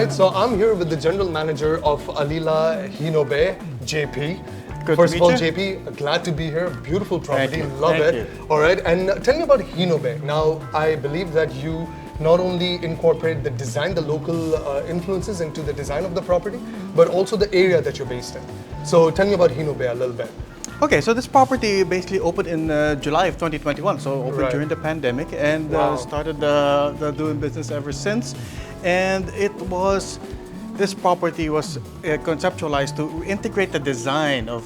right, so I'm here with the general manager of Alila, Hino, JP. Good First of all, you. JP, glad to be here. Beautiful property, Thank you. love Thank it. you. All right, and tell me about Hino. Now, I believe that you not only incorporate the design, the local influences into the design of the property, but also the area that you're based in. So tell me about Hino a little bit. Okay, so this property basically opened in July of 2021, so opened Right. during the pandemic, and started doing business ever since. And this property was conceptualized to integrate the design of,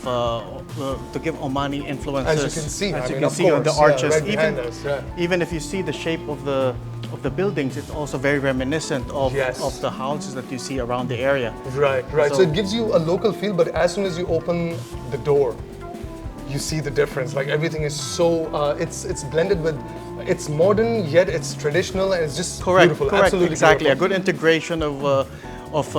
to give Omani influences. As you can see, as I you mean, can of see on the course, arches. right behind us, Even if you see the shape of the buildings, it's also very reminiscent of the houses that you see around the area. Right. So it gives you a local feel, but as soon as you open the door, you see the difference. Like everything is so, it's blended with, it's modern yet it's traditional, and it's just beautiful. Correct, Absolutely exactly. beautiful. A good integration of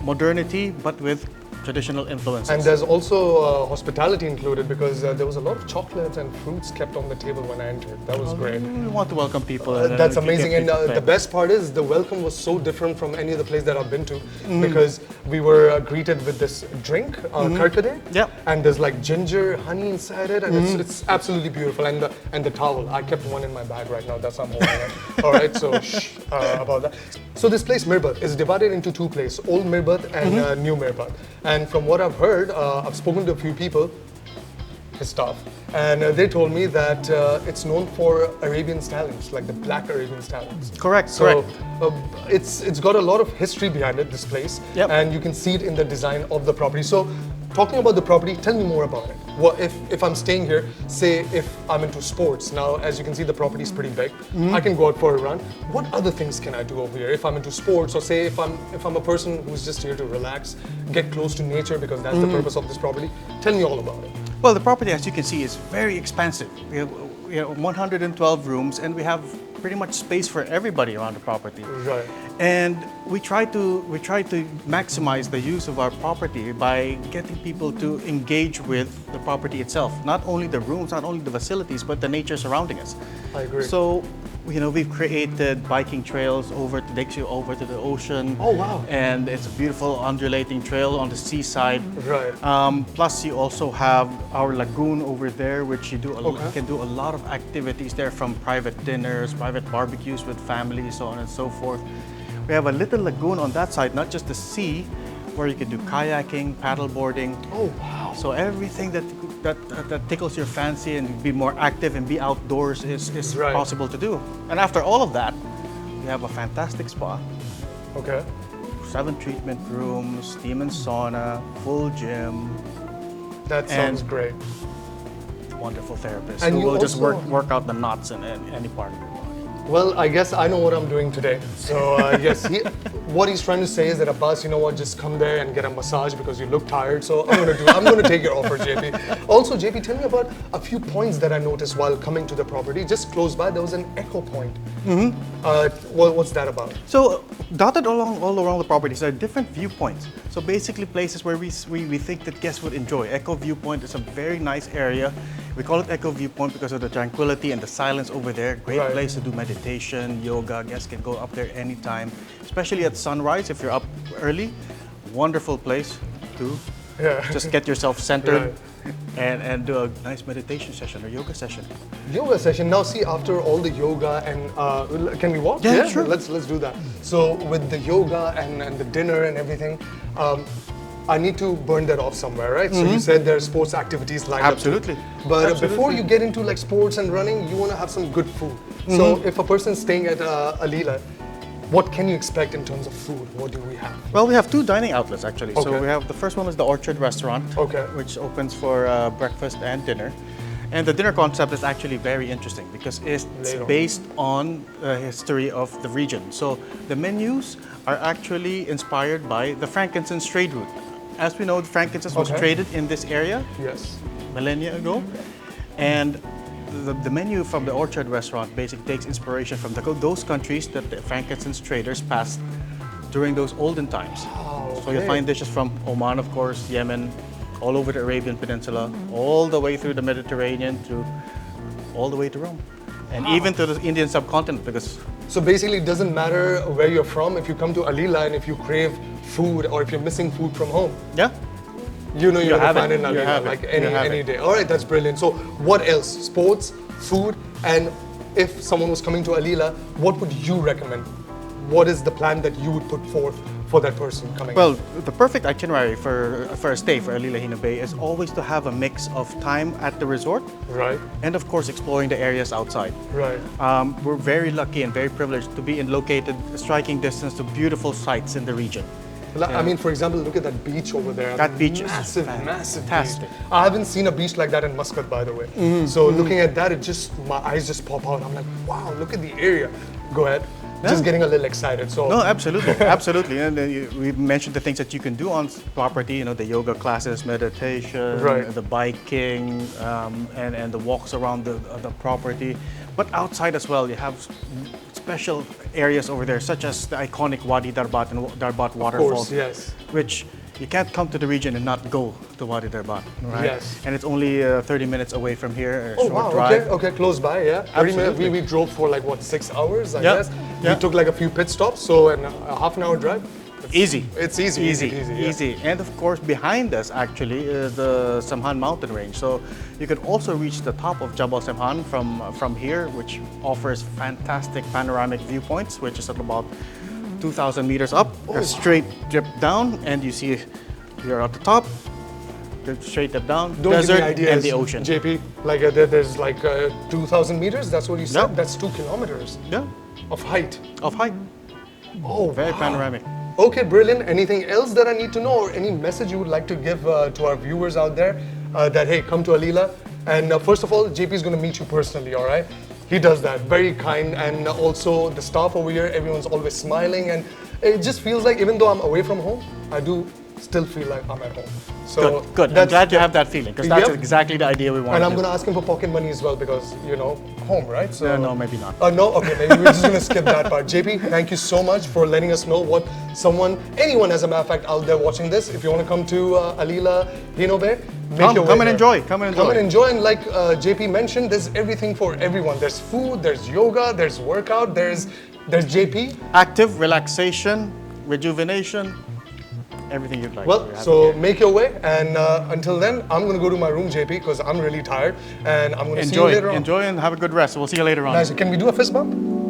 modernity, but with traditional influences. And there's also hospitality included, because there was a lot of chocolates and fruits kept on the table when I entered. That was great. We want to welcome people. That's amazing. And the best part is the welcome was so different from any other place that I've been to, because we were greeted with this drink, karkade. Yep. And there's like ginger, honey inside it, and it's absolutely beautiful. And the towel, I kept one in my bag right now. That's how I'm holding it. All right, so about that. So this place, Mirbat, is divided into two places, Old Mirbat and New Mirbat. And from what I've heard, I've spoken to a few people, his staff, and they told me that it's known for Arabian stallions, like the black Arabian stallions. Correct. So it's got a lot of history behind it, this place, and you can see it in the design of the property. So talking about the property, tell me more about it. What if I'm staying here, say if I'm into sports, now as you can see the property is pretty big, I can go out for a run. What other things can I do over here if I'm into sports, or say if I'm a person who's just here to relax, get close to nature, because that's the purpose of this property? Tell me all about it. Well, the property, as you can see, is very expansive. We have 112 rooms, and we have pretty much space for everybody around the property. Right. And we try to maximize the use of our property by getting people to engage with the property itself. Not only the rooms, not only the facilities, but the nature surrounding us. I agree. So, we've created biking trails takes you over to the ocean. Oh, wow. And it's a beautiful undulating trail on the seaside. Right. Plus, you also have our lagoon over there, which you can do a lot of activities there, from private dinners, private barbecues with families, so on and so forth. We have a little lagoon on that side, not just the sea, where you can do kayaking, paddleboarding. Oh, wow. So everything that tickles your fancy and be more active and be outdoors is possible to do. And after all of that, we have a fantastic spa. Okay. 7 treatment rooms, steam and sauna, full gym. That sounds great. Wonderful therapists And who will just also work out the knots in any part of your body. Well, I guess I know what I'm doing today. So yes, what he's trying to say is that, Abbas, you know what, just come there and get a massage because you look tired. So I'm going to take your offer, JP. Also, JP, tell me about a few points that I noticed while coming to the property. Just close by, there was an echo point. What's that about? So dotted all around the property are different viewpoints. So basically places where we think that guests would enjoy. Echo Viewpoint is a very nice area. We call it Echo Viewpoint because of the tranquility and the silence over there. Great place to do meditation, yoga. Guests can go up there anytime, especially at sunrise if you're up early. Wonderful place to just get yourself centered and do a nice meditation session or yoga session. Yoga session. Now see, after all the yoga and can we walk? Yeah, sure. Let's do that. So with the yoga and the dinner and everything, I need to burn that off somewhere, right? So you said there are sports activities lined up. Absolutely. But before you get into like sports and running, you want to have some good food. So if a person's staying at Alila, what can you expect in terms of food? What do we have? Well, we have 2 dining outlets actually. Okay. So we have the first one is the Orchard Restaurant, which opens for breakfast and dinner. And the dinner concept is actually very interesting because it's based on the history of the region. So the menus are actually inspired by the frankincense trade route. As we know, the frankincense was traded in this area millennia ago. And the menu from the Orchard Restaurant basically takes inspiration from those countries that the frankincense traders passed during those olden times. So you'll find dishes from Oman, of course, Yemen, all over the Arabian Peninsula, all the way through the Mediterranean, all the way to Rome. And even to the Indian subcontinent, because So basically, it doesn't matter where you're from. If you come to Alila and if you crave food or if you're missing food from home, yeah, you know you're gonna find it in Alila like any it. day. All right, that's brilliant. So what else? Sports, food, and if someone was coming to Alila, what would you recommend? What is the plan that you would put forth for that person coming? Well, the perfect itinerary for a stay for Alila Hino Bay is always to have a mix of time at the resort, right, and of course exploring the areas outside. Right. We're very lucky and very privileged to be located striking distance to beautiful sites in the region. I mean, for example, look at that beach over there. That beach massive, is massive fantastic. beach. I haven't seen a beach like that in Muscat, by the way. So looking at that, my eyes just pop out. I'm like, wow, look at the area. Go ahead. Yeah. Just getting a little excited. So no, absolutely, absolutely. And we mentioned the things that you can do on property. You know, the yoga classes, meditation, right, the biking, and the walks around the property. But outside as well, you have special areas over there, such as the iconic Wadi Darbat and Darbat waterfall. Of course, yes. Which you can't come to the region and not go to Wadi Darbat, right? Yes. And it's only 30 minutes away from here, a oh, short wow, drive. okay, close by, yeah. 30 minutes, we drove for like, what, 6 hours, I guess? Yeah. We took like a few pit stops, so a half an hour drive. Easy. It's easy. Easy. And of course, behind us actually is the Samhan mountain range. So you can also reach the top of Jabal Samhan from here, which offers fantastic panoramic viewpoints, which is at about 2,000 meters up, a straight dip down, and you see you're at the top, straight dip down, Don't desert give me ideas, and the ocean. JP, like there's like 2,000 meters, that's what you said? Yeah. That's 2 kilometers Yeah, of height. of height. Oh, Very wow. panoramic. Okay, brilliant. Anything else that I need to know or any message you would like to give to our viewers out there that, hey, come to Alila? And first of all, JP is going to meet you personally, all right? He does that, very kind. And also the staff over here, everyone's always smiling. And it just feels like even though I'm away from home, I do still feel like I'm at home. So good. I'm glad you have that feeling because that's exactly the idea we want. And I'm going to ask him for pocket money as well because, you know, home, right? So no, maybe not. No? Okay, maybe we're just going to skip that part. JP, thank you so much for letting us know what anyone as a matter of fact out there watching this, if you want to come to Alila, Hino Bay, come and enjoy. Come and enjoy. And like JP mentioned, there's everything for everyone. There's food, there's yoga, there's workout, there's JP. Active, relaxation, rejuvenation, everything you'd like. Well, so make your way, and until then, I'm going to go to my room, JP, because I'm really tired, and I'm going to see you later on. Enjoy and have a good rest. We'll see you later on. Nice. Can we do a fist bump?